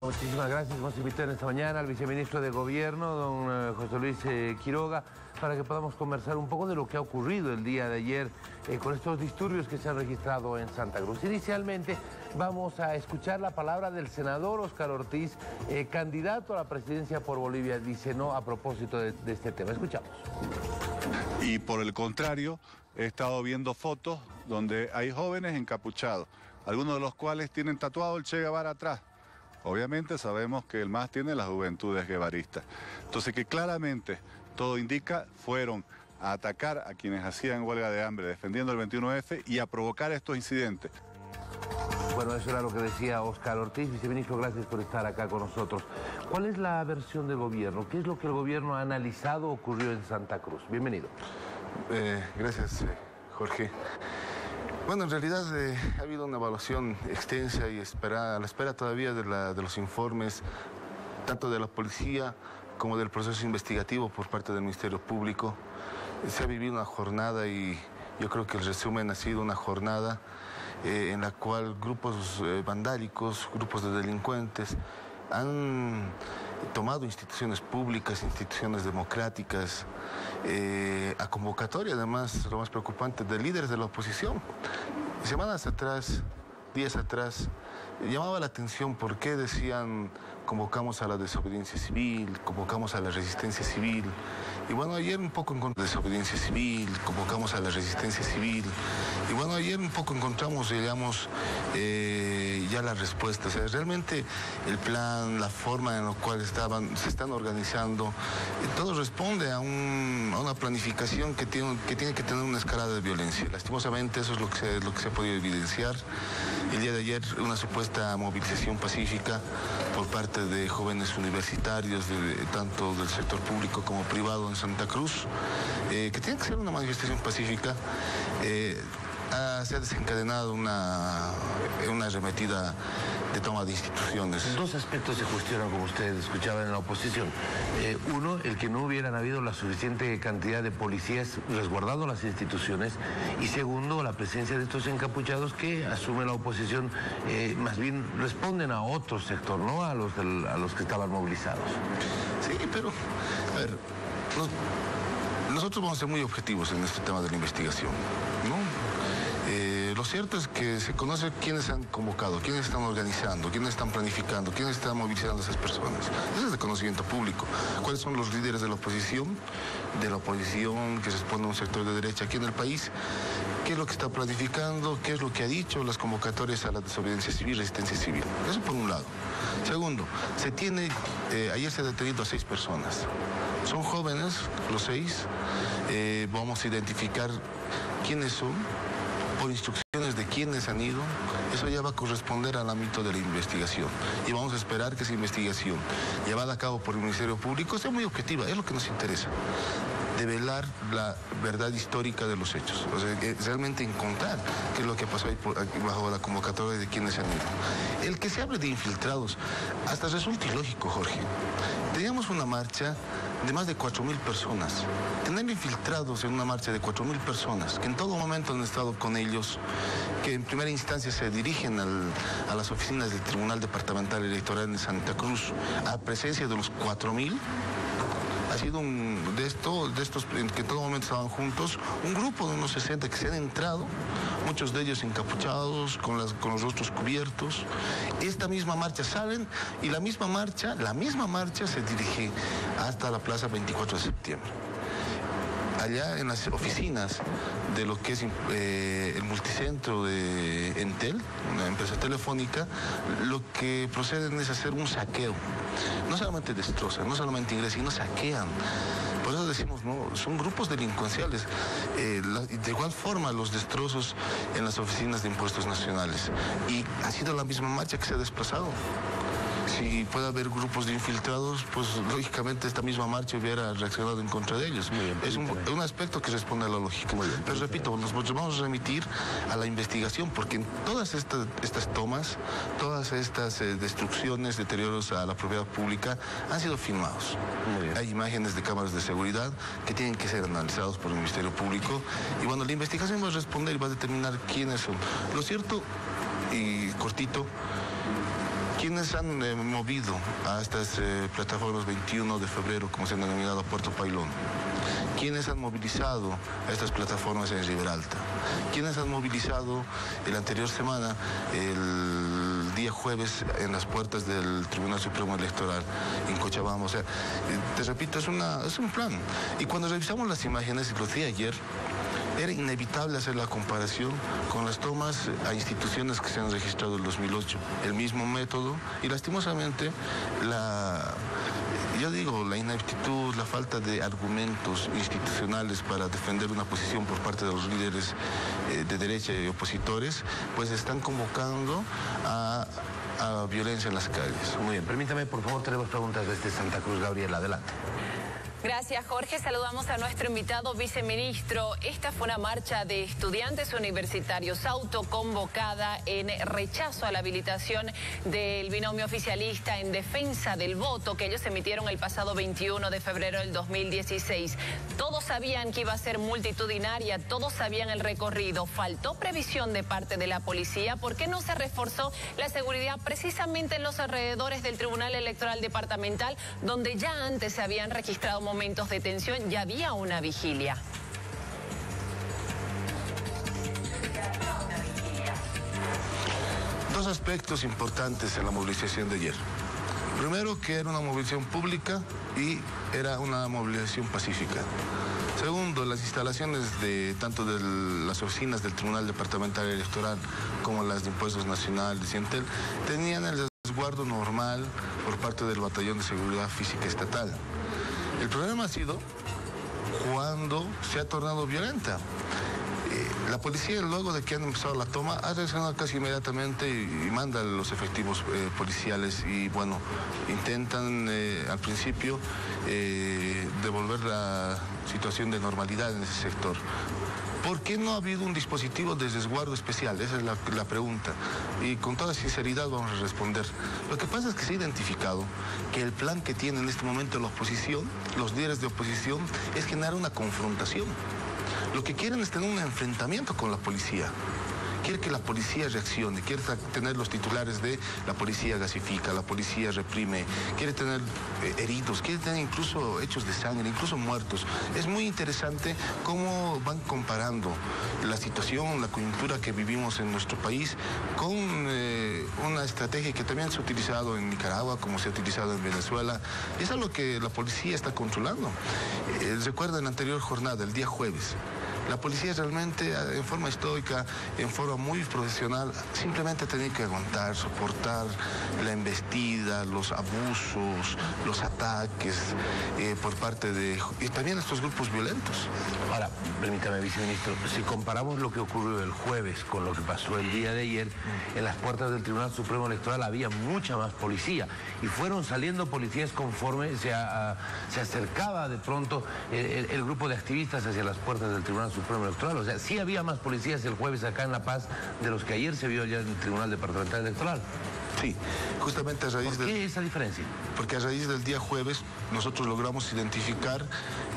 Muchísimas gracias. Hemos invitado en esta mañana al viceministro de Gobierno, don José Luis Quiroga, para que podamos conversar un poco de lo que ha ocurrido el día de ayer con estos disturbios que se han registrado en Santa Cruz. Inicialmente vamos a escuchar la palabra del senador Óscar Ortiz, candidato a la presidencia por Bolivia. Dice no a propósito de este tema. Escuchamos. Y por el contrario, he estado viendo fotos donde hay jóvenes encapuchados, algunos de los cuales tienen tatuado el Che Guevara atrás. Obviamente sabemos que el MAS tiene las juventudes guevaristas. Entonces que claramente todo indica fueron a atacar a quienes hacían huelga de hambre defendiendo el 21F y a provocar estos incidentes. Bueno, eso era lo que decía Óscar Ortiz. Viceministro, gracias por estar acá con nosotros. ¿Cuál es la versión del gobierno? ¿Qué es lo que el gobierno ha analizado ocurrió en Santa Cruz? Bienvenido. Gracias, Jorge. Bueno, en realidad ha habido una evaluación extensa y a la espera todavía de los informes, tanto de la policía como del proceso investigativo por parte del Ministerio Público. Se ha vivido una jornada y yo creo que el resumen ha sido una jornada en la cual grupos vandálicos, grupos de delincuentes han tomado instituciones públicas, instituciones democráticas, a convocatoria, además, lo más preocupante, de líderes de la oposición. Semanas atrás, días atrás, llamaba la atención por qué decían convocamos a la desobediencia civil, convocamos a la resistencia civil. Y bueno, ayer un poco encontramos desobediencia civil, convocamos a la resistencia civil. Y bueno, ayer un poco encontramos, digamos, ya la respuesta. O sea, realmente el plan, la forma en la cual se están organizando, todo responde a una planificación que tiene que tener una escalada de violencia. Lastimosamente eso es lo que se ha podido evidenciar. El día de ayer una supuesta movilización pacífica por parte de jóvenes universitarios, tanto del sector público como privado en Santa Cruz, que tiene que ser una manifestación pacífica. Se ha desencadenado una arremetida de toma de instituciones. Dos aspectos se cuestionan, como ustedes escuchaban en la oposición. Uno, el que no hubieran habido la suficiente cantidad de policías resguardando las instituciones. Y segundo, la presencia de estos encapuchados que asume la oposición, más bien responden a otro sector, ¿no? A los que estaban movilizados. Sí, pero, a ver, nosotros vamos a ser muy objetivos en este tema de la investigación, ¿no? Lo cierto es que se conoce quiénes han convocado, quiénes están organizando, quiénes están planificando, quiénes están movilizando a esas personas. Eso es de conocimiento público. ¿Cuáles son los líderes de la oposición que responde a un sector de derecha aquí en el país? ¿Qué es lo que está planificando? ¿Qué es lo que ha dicho? Las convocatorias a la desobediencia civil, resistencia civil. Eso por un lado. Segundo, ayer se ha detenido a 6 personas. Son jóvenes, los 6. Vamos a identificar quiénes son, por instrucciones de quienes han ido. Eso ya va a corresponder al ámbito de la investigación. Y vamos a esperar que esa investigación, llevada a cabo por el Ministerio Público, sea muy objetiva, es lo que nos interesa. Develar la verdad histórica de los hechos. O sea, realmente encontrar qué es lo que pasó ahí bajo la convocatoria de quienes han ido. El que se hable de infiltrados, hasta resulta ilógico, Jorge. Teníamos una marcha de más de 4.000 personas. Tener infiltrados en una marcha de 4.000 personas, que en todo momento han estado con ellos, que en primera instancia se dirigen a las oficinas del Tribunal Departamental Electoral de Santa Cruz, a presencia de los 4.000, ha sido de estos en que en todo momento estaban juntos, un grupo de unos 60 que se han entrado, muchos de ellos encapuchados, con los rostros cubiertos. Esta misma marcha salen y la misma marcha se dirige hasta la Plaza 24 de septiembre. Allá en las oficinas de lo que es el multicentro de Entel, una empresa telefónica, lo que proceden es hacer un saqueo. No solamente destrozan, no solamente ingresan, sino saquean. Por eso decimos, no, son grupos delincuenciales. De igual forma, los destrozos en las oficinas de impuestos nacionales. Y ha sido la misma marcha que se ha desplazado. Si puede haber grupos de infiltrados, pues lógicamente esta misma marcha hubiera reaccionado en contra de ellos. Es un aspecto que responde a la lógica. Pero repito, nos vamos a remitir a la investigación, porque en todas estas tomas, todas estas destrucciones, deterioros a la propiedad pública, han sido filmados. Hay imágenes de cámaras de seguridad que tienen que ser analizados por el Ministerio Público. Y bueno, la investigación va a responder y va a determinar quiénes son. Lo cierto, y cortito, ¿Quiénes han movido a estas plataformas 21 de febrero, como se han denominado Puerto Pailón? ¿Quiénes han movilizado a estas plataformas en Riberalta? ¿Quiénes han movilizado la anterior semana, el día jueves, en las puertas del Tribunal Supremo Electoral en Cochabamba? O sea, te repito, es un plan. Y cuando revisamos las imágenes, y lo decía ayer, era inevitable hacer la comparación con las tomas a instituciones que se han registrado en 2008. El mismo método y lastimosamente la ineptitud, la falta de argumentos institucionales para defender una posición por parte de los líderes de derecha y opositores, pues están convocando a violencia en las calles. Muy bien, permítame, por favor, tenemos preguntas desde Santa Cruz. Gabriela, adelante. Gracias, Jorge. Saludamos a nuestro invitado viceministro. Esta fue una marcha de estudiantes universitarios autoconvocada en rechazo a la habilitación del binomio oficialista en defensa del voto que ellos emitieron el pasado 21 de febrero del 2016. Todos sabían que iba a ser multitudinaria, todos sabían el recorrido. Faltó previsión de parte de la policía. ¿Por qué no se reforzó la seguridad precisamente en los alrededores del Tribunal Electoral Departamental, donde ya antes se habían registrado momentos de tensión, ya había una vigilia? Dos aspectos importantes en la movilización de ayer. Primero, que era una movilización pública y era una movilización pacífica. Segundo, las instalaciones tanto de las oficinas del Tribunal Departamental Electoral como las de Impuestos Nacionales y Entel tenían el resguardo normal por parte del Batallón de Seguridad Física Estatal. El problema ha sido cuando se ha tornado violenta. La policía, luego de que han empezado la toma, ha reaccionado casi inmediatamente y manda los efectivos policiales y, bueno, intentan al principio devolver la situación de normalidad en ese sector. ¿Por qué no ha habido un dispositivo de resguardo especial? Esa es la pregunta. Y con toda sinceridad vamos a responder. Lo que pasa es que se ha identificado que el plan que tiene en este momento la oposición, los líderes de oposición, es generar una confrontación. Lo que quieren es tener un enfrentamiento con la policía. Quiere que la policía reaccione, quiere tener los titulares de la policía gasifica, la policía reprime, quiere tener heridos, quiere tener incluso hechos de sangre, incluso muertos. Es muy interesante cómo van comparando la situación, la coyuntura que vivimos en nuestro país con una estrategia que también se ha utilizado en Nicaragua, como se ha utilizado en Venezuela. Y es algo que la policía está controlando. Recuerda en la anterior jornada, el día jueves, la policía realmente, en forma estoica, en forma muy profesional, simplemente tenía que aguantar, soportar la embestida, los abusos, los ataques por parte de... y también estos grupos violentos. Ahora, permítame, viceministro, si comparamos lo que ocurrió el jueves con lo que pasó el día de ayer, en las puertas del Tribunal Supremo Electoral había mucha más policía y fueron saliendo policías conforme se acercaba de pronto el grupo de activistas hacia las puertas del Tribunal Supremo Electoral. O sea, sí había más policías el jueves acá en La Paz de los que ayer se vio allá en el Tribunal Departamental Electoral. Sí, justamente a raíz ¿Por qué esa diferencia? Porque a raíz del día jueves nosotros logramos identificar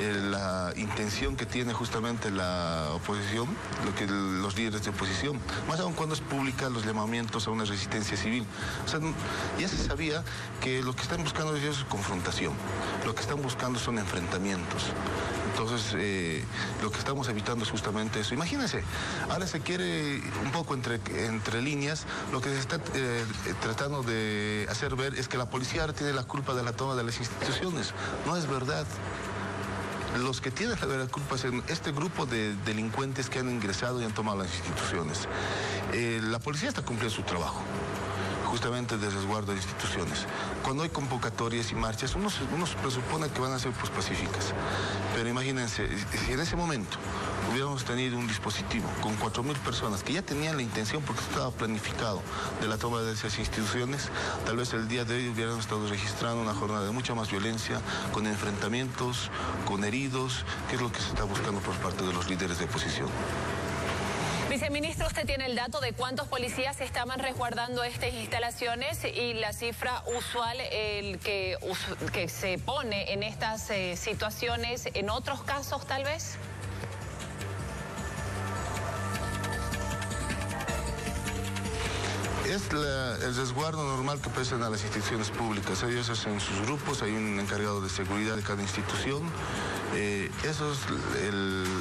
la intención que tiene justamente la oposición, los líderes de oposición, más aún cuando es pública los llamamientos a una resistencia civil. O sea, ya se sabía que lo que están buscando ellos es confrontación, lo que están buscando son enfrentamientos. Entonces, lo que estamos evitando es justamente eso. Imagínense, ahora se quiere un poco entre líneas, lo que se está tratando de hacer ver es que la policía ahora tiene la culpa de la toma de las instituciones. No es verdad. Los que tienen la culpa es este grupo de delincuentes que han ingresado y han tomado las instituciones. La policía está cumpliendo su trabajo, justamente de resguardo de instituciones. Cuando hay convocatorias y marchas, uno presupone que van a ser pues pacíficas. Pero imagínense, si en ese momento hubiéramos tenido un dispositivo con 4.000 personas que ya tenían la intención, porque estaba planificado, de la toma de esas instituciones, tal vez el día de hoy hubiéramos estado registrando una jornada de mucha más violencia, con enfrentamientos, con heridos, que es lo que se está buscando por parte de los líderes de oposición. Viceministro, ¿usted tiene el dato de cuántos policías estaban resguardando estas instalaciones y la cifra usual que se pone en estas situaciones en otros casos tal vez? Es el resguardo normal que prestan a las instituciones públicas. Ellos hacen sus grupos, hay un encargado de seguridad de cada institución. Esos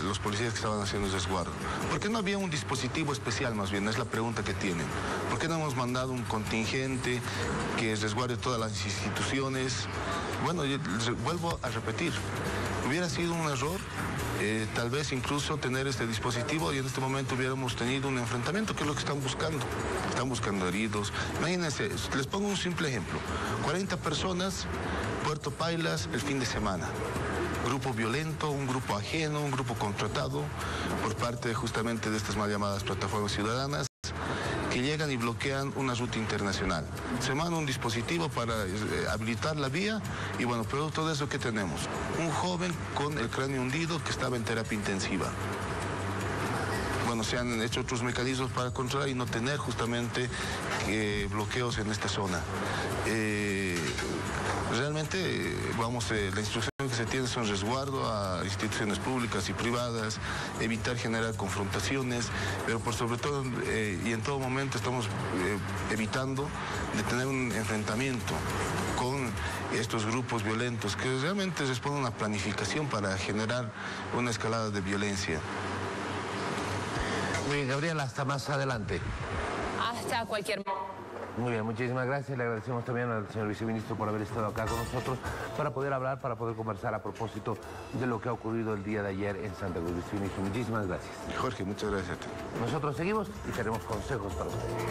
los policías que estaban haciendo el resguardo. ¿Por qué no había un dispositivo especial, más bien? Es la pregunta que tienen. ¿Por qué no hemos mandado un contingente que resguarde todas las instituciones? Bueno, yo vuelvo a repetir. Hubiera sido un error, tal vez incluso tener este dispositivo y en este momento hubiéramos tenido un enfrentamiento, que es lo que están buscando. Están buscando heridos. Imagínense, les pongo un simple ejemplo. 40 personas, Puerto Pailas, el fin de semana. Grupo violento, un grupo ajeno, un grupo contratado por parte justamente de estas mal llamadas plataformas ciudadanas, que llegan y bloquean una ruta internacional. Se manda un dispositivo para habilitar la vía y bueno, producto de eso, ¿qué tenemos? Un joven con el cráneo hundido que estaba en terapia intensiva. Bueno, se han hecho otros mecanismos para controlar y no tener justamente bloqueos en esta zona. Realmente, la instrucción que se tiene son resguardo a instituciones públicas y privadas, evitar generar confrontaciones, pero por sobre todo y en todo momento estamos evitando de tener un enfrentamiento con estos grupos violentos que realmente responden a una planificación para generar una escalada de violencia. Muy bien, Gabriela, hasta más adelante. Hasta cualquier momento. Muy bien, muchísimas gracias. Le agradecemos también al señor viceministro por haber estado acá con nosotros para poder hablar, para poder conversar a propósito de lo que ha ocurrido el día de ayer en Santa Cruz. Viceministro, muchísimas gracias. Jorge, muchas gracias a ti. Nosotros seguimos y tenemos consejos para ustedes.